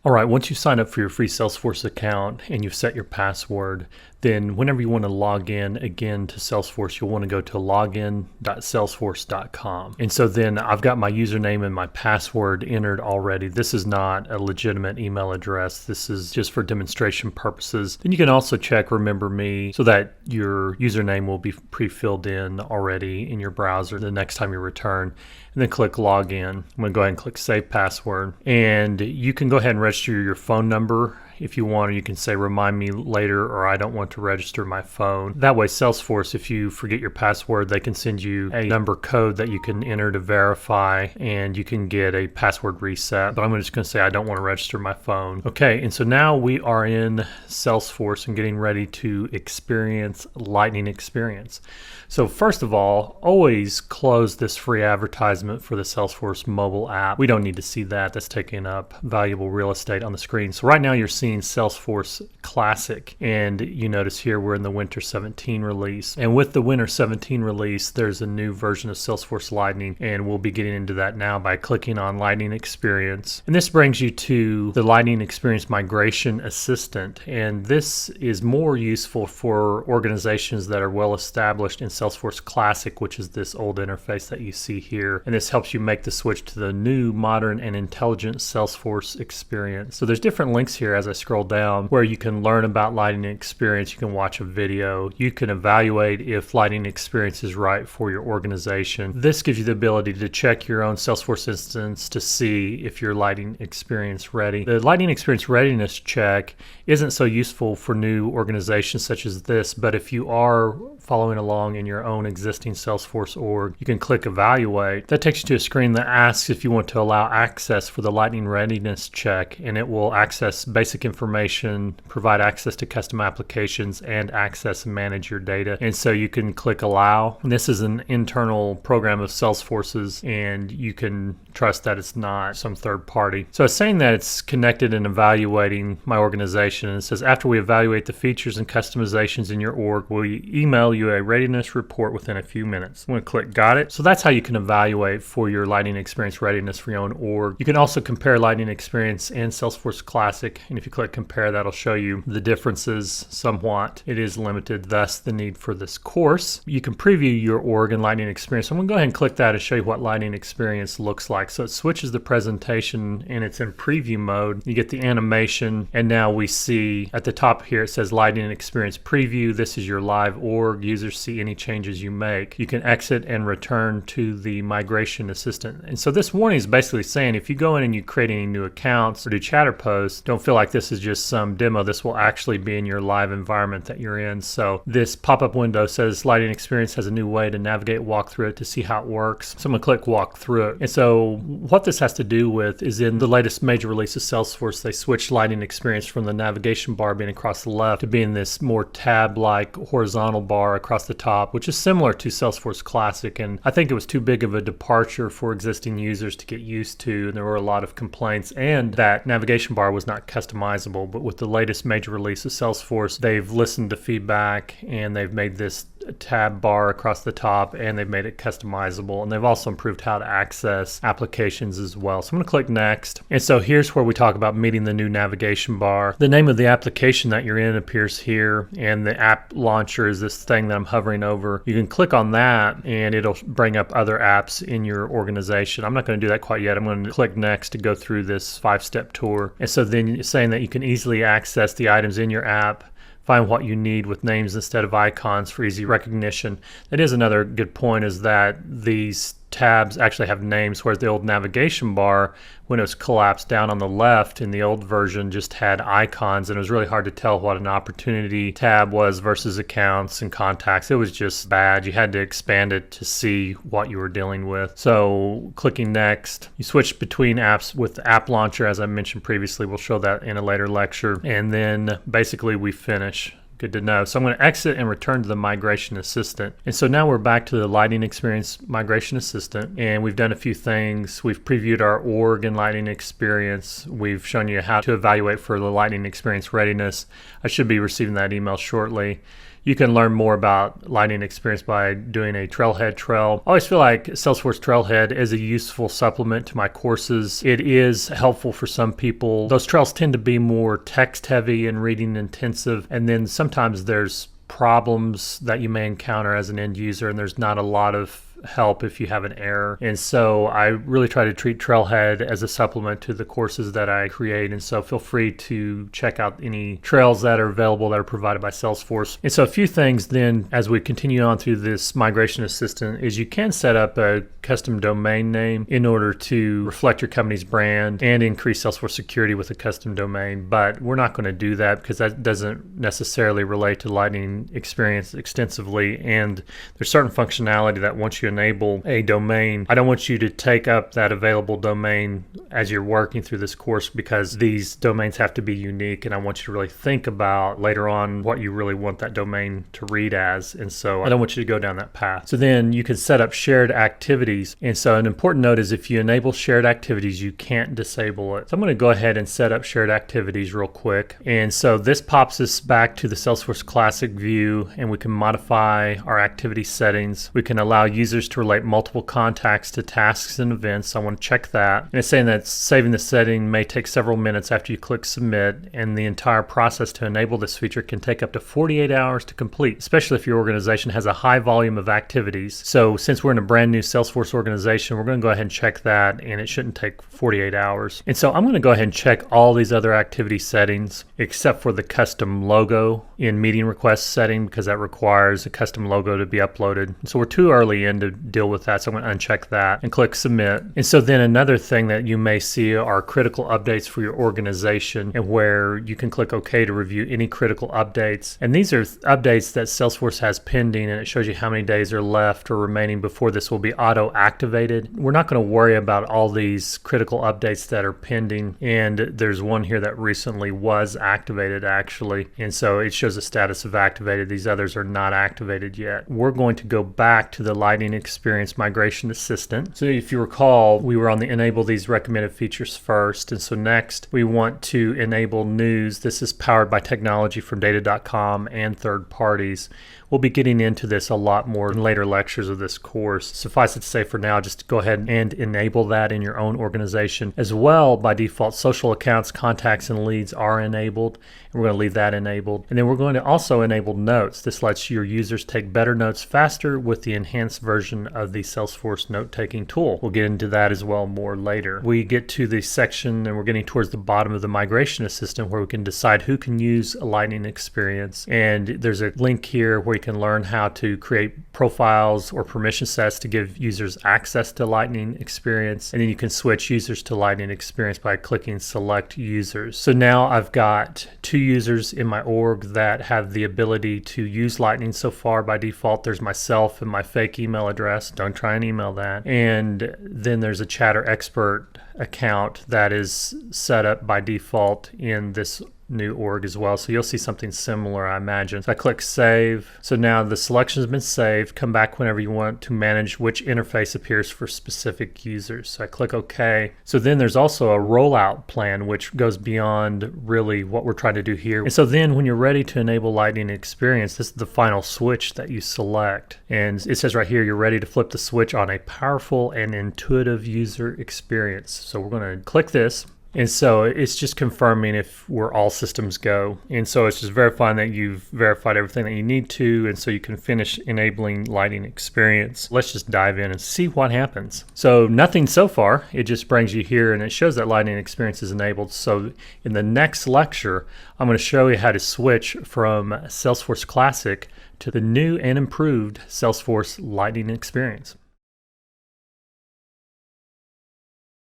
All right, once you sign up for your free Salesforce account and you've set your password, then whenever you want to log in again to Salesforce, you'll want to go to login.salesforce.com. And so then I've got my username and my password entered already. This is not a legitimate email address. This is just for demonstration purposes. Then you can also check Remember Me so that your username will be pre-filled in already in your browser the next time you return. And then click Login. I'm going to go ahead and click Save Password. And you can go ahead and register your phone number if you want, or you can say remind me later, or I don't want to register my phone. That way Salesforce, if you forget your password, they can send you a number code that you can enter to verify, and you can get a password reset. But I'm just going to say I don't want to register my phone. Okay, and so now we are in Salesforce and getting ready to experience Lightning Experience. So first of all, always close this free advertisement for the Salesforce mobile app. We don't need to see that. That's taking up valuable real estate on the screen. So right now you're seeing Salesforce Classic, and you notice here we're in the Winter 17 release. And with the Winter 17 release, there's a new version of Salesforce Lightning, and we'll be getting into that now by clicking on Lightning Experience. And this brings you to the Lightning Experience Migration Assistant, and this is more useful for organizations that are well established in Salesforce Classic, which is this old interface that you see here. And this helps you make the switch to the new, modern, and intelligent Salesforce experience. So there's different links here as I scroll down where you can learn about Lightning Experience. You can watch a video. You can evaluate if Lightning Experience is right for your organization. This gives you the ability to check your own Salesforce instance to see if your Lightning Experience ready. The Lightning Experience readiness check isn't so useful for new organizations such as this, but if you are following along in your own existing Salesforce org, you can click Evaluate. That takes you to a screen that asks if you want to allow access for the Lightning Readiness check, and it will access basic information, provide access to custom applications, and access and manage your data. And so you can click Allow. And this is an internal program of Salesforce's, and you can trust that it's not some third party. So it's saying that it's connected and evaluating my organization. And it says, after we evaluate the features and customizations in your org, we'll email you a readiness report within a few minutes. I'm going to click Got It. So that's how you can evaluate for your Lightning Experience readiness for your own org. You can also compare Lightning Experience and Salesforce Classic. And if you click Compare, that'll show you the differences somewhat. It is limited, thus the need for this course. You can preview your org in Lightning Experience. So I'm going to go ahead and click that and show you what Lightning Experience looks like. So it switches the presentation and it's in preview mode. You get the animation, and now we see at the top here it says Lightning Experience Preview. This is your live org. Users see any changes you make. You can exit and return to the Migration Assistant. And so this warning is basically saying if you go in and you create any new accounts or do chatter posts, don't feel like this is just some demo. This will actually be in your live environment that you're in. So this pop-up window says Lightning Experience has a new way to navigate, walk through it to see how it works. So I'm going to click Walk Through It. And so what this has to do with is in the latest major release of Salesforce, they switched Lightning Experience from the navigation bar being across the left to being this more tab-like horizontal bar across the top, which is similar to Salesforce Classic. And I think it was too big of a departure for existing users to get used to. And there were a lot of complaints, and that navigation bar was not customizable. But with the latest major release of Salesforce, they've listened to feedback and they've made this tab bar across the top, and they've made it customizable, and they've also improved how to access applications as well. So I'm going to click Next. And so here's where we talk about meeting the new navigation bar. The name of the application that you're in appears here, and the app launcher is this thing that I'm hovering over. You can click on that and it'll bring up other apps in your organization. I'm not going to do that quite yet. I'm going to click Next to go through this 5-step tour. And so then it's saying that you can easily access the items in your app, find what you need with names instead of icons for easy recognition. That is another good point, is that these tabs actually have names, whereas the old navigation bar, when it was collapsed down on the left in the old version, just had icons, and it was really hard to tell what an opportunity tab was versus accounts and contacts. It was just bad. You had to expand it to see what you were dealing with. So clicking Next, you switch between apps with the app launcher, as I mentioned previously. We'll show that in a later lecture. And then basically we finish. Good to know. So I'm going to exit and return to the Migration Assistant. And so now we're back to the Lightning Experience Migration Assistant, and we've done a few things. We've previewed our org in Lightning Experience. We've shown you how to evaluate for the Lightning Experience readiness. I should be receiving that email shortly. You can learn more about Lightning Experience by doing a Trailhead trail. I always feel like Salesforce Trailhead is a useful supplement to my courses. It is helpful for some people. Those trails tend to be more text heavy and reading intensive, and then sometimes there's problems that you may encounter as an end user, and there's not a lot of help if you have an error. And so I really try to treat Trailhead as a supplement to the courses that I create. And so feel free to check out any trails that are available that are provided by Salesforce. And so a few things then as we continue on through this migration assistant is you can set up a custom domain name in order to reflect your company's brand and increase Salesforce security with a custom domain. But we're not going to do that because that doesn't necessarily relate to Lightning Experience extensively. And there's certain functionality that once you enable a domain, I don't want you to take up that available domain as you're working through this course, because these domains have to be unique, and I want you to really think about later on what you really want that domain to read as. And so I don't want you to go down that path. So then you can set up shared activities. And so an important note is if you enable shared activities, you can't disable it. So I'm going to go ahead and set up shared activities real quick. And so this pops us back to the Salesforce Classic view, and we can modify our activity settings. We can allow users to relate multiple contacts to tasks and events. So I want to check that. And it's saying that saving the setting may take several minutes after you click submit, and the entire process to enable this feature can take up to 48 hours to complete, especially if your organization has a high volume of activities. So since we're in a brand new Salesforce organization, we're going to go ahead and check that, and it shouldn't take 48 hours. And so I'm going to go ahead and check all these other activity settings except for the custom logo in meeting request setting, because that requires a custom logo to be uploaded. So we're too early in to deal with that, so I'm going to uncheck that and click submit. And so then another thing that you may see are critical updates for your organization, and where you can click OK to review any critical updates. And these are updates that Salesforce has pending, and it shows you how many days are left or remaining before this will be auto activated. We're not going to worry about all these critical updates that are pending, and there's one here that recently was activated actually, and so it shows the status of activated. These others are not activated yet. We're going to go back to the Lightning Experience Migration Assistant. So if you recall, we were on the enable these recommended features first, and so next we want to enable news. This is powered by technology from data.com and third parties. We'll be getting into this a lot more in later lectures of this course. Suffice it to say for now, just go ahead and enable that in your own organization. As well, by default, social accounts, contacts, and leads are enabled. And we're going to leave that enabled. And then we're going to also enable notes. This lets your users take better notes faster with the enhanced version of the Salesforce note-taking tool. We'll get into that as well more later. We get to the section, and we're getting towards the bottom of the Migration Assistant, where we can decide who can use a Lightning Experience. And there's a link here where you can learn how to create profiles or permission sets to give users access to Lightning Experience. And then you can switch users to Lightning Experience by clicking Select Users. So now I've got 2 users in my org that have the ability to use Lightning so far. By default, there's myself and my fake email address. Don't try and email that. And then there's a Chatter Expert account that is set up by default in this new org as well. So you'll see something similar, I imagine. So I click save. So now the selection has been saved. Come back whenever you want to manage which interface appears for specific users. So I click OK. So then there's also a rollout plan, which goes beyond really what we're trying to do here. And so then when you're ready to enable Lightning Experience, this is the final switch that you select. And it says right here, you're ready to flip the switch on a powerful and intuitive user experience. So we're going to click this. And so it's just confirming if we're all systems go. And so it's just verifying that you've verified everything that you need to. And so you can finish enabling Lightning Experience. Let's just dive in and see what happens. So nothing so far. It just brings you here and it shows that Lightning Experience is enabled. So in the next lecture, I'm going to show you how to switch from Salesforce Classic to the new and improved Salesforce Lightning Experience.